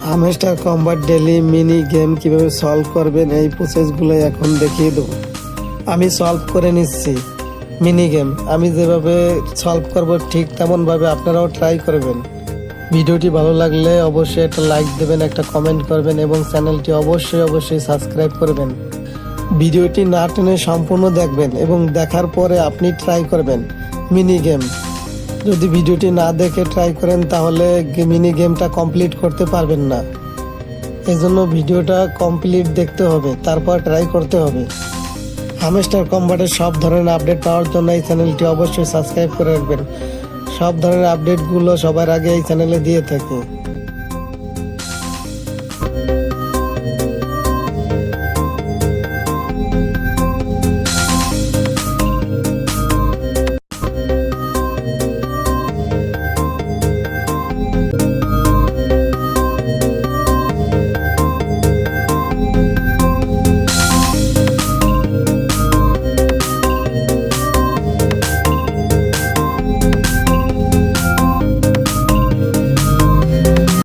Hamster combat daily mini game কিভাবে solve করবেন এই প্রসেসগুলো এখন দেখিয়ে দেবো। আমি সলভ করে নিচ্ছি মিনি গেম। আমি যেভাবে সলভ করব ঠিক তেমনভাবে আপনারাও ট্রাই করবেন। ভিডিওটি ভালো লাগলে অবশ্যই একটা লাইক দেবেন, একটা কমেন্ট করবেন এবং চ্যানেলটি অবশ্যই সাবস্ক্রাইব করবেন। ভিডিওটি না টেনে সম্পূর্ণ দেখবেন এবং দেখার পরে আপনি ট্রাই করবেন মিনি গেম। যদি ভিডিওটি না দেখে ট্রাই করেন তাহলে মিনি গেমটা কমপ্লিট করতে পারবেন না। এজন্য ভিডিওটা কমপ্লিট দেখতে হবে, তারপর ট্রাই করতে হবে। হামস্টার কম্বাটের সব ধরনের আপডেট পাওয়ার জন্য এই চ্যানেলটি অবশ্যই সাবস্ক্রাইব করে রাখবেন। সব ধরনের আপডেটগুলো সবার আগে এই চ্যানেলে দিয়ে থাকি।